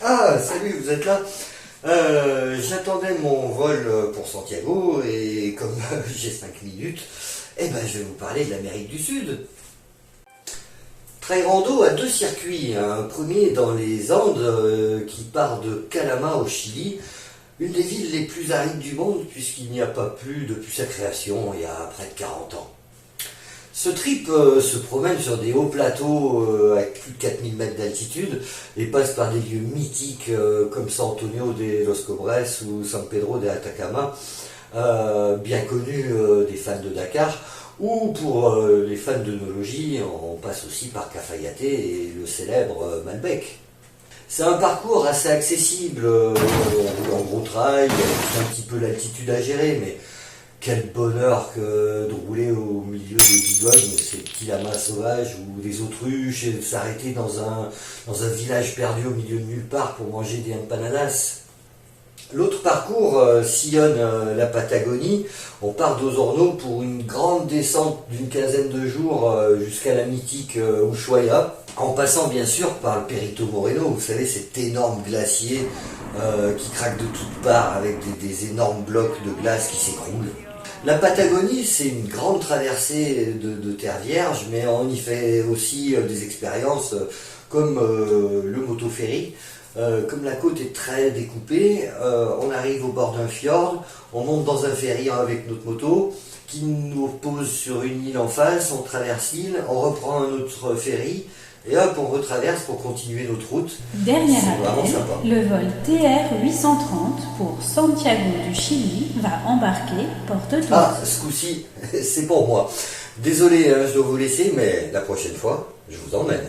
Ah, salut, vous êtes là? J'attendais mon vol pour Santiago et comme j'ai 5 minutes, je vais vous parler de l'Amérique du Sud. Trail rando a deux circuits. Un premier dans les Andes qui part de Calama au Chili, une des villes les plus arides du monde puisqu'il n'y a pas plu depuis sa création il y a près de 40 ans. Ce trip se promène sur des hauts plateaux avec plus de 4000 mètres d'altitude et passe par des lieux mythiques comme San Antonio de los Cobres ou San Pedro de Atacama, bien connus des fans de Dakar, ou pour les fans d'œnologie, on passe aussi par Cafayate et le célèbre Malbec. C'est un parcours assez accessible, on roule en gros trail, c'est un petit peu l'altitude à gérer, mais quel bonheur que de rouler au milieu des bigognes, ces petits lamas sauvages ou des autruches et de s'arrêter dans un village perdu au milieu de nulle part pour manger des empanadas. L'autre parcours sillonne la Patagonie. On part d'Osorno pour une grande descente d'une quinzaine de jours jusqu'à la mythique Ushuaia, en passant bien sûr par le Perito Moreno, vous savez cet énorme glacier qui craque de toutes parts avec des énormes blocs de glace qui s'écroulent. La Patagonie, c'est une grande traversée de terre vierge, mais on y fait aussi des expériences comme le motoferry. Comme la côte est très découpée, on arrive au bord d'un fjord, on monte dans un ferry avec notre moto qui nous pose sur une île en face, on traverse l'île, on reprend un autre ferry et hop, on retraverse pour continuer notre route. Dernier appel, sympa. le vol TR 830 pour Santiago du Chili va embarquer porte 12. Ah, ce coup-ci, c'est pour moi. Désolé, je dois vous laisser, mais la prochaine fois, je vous emmène.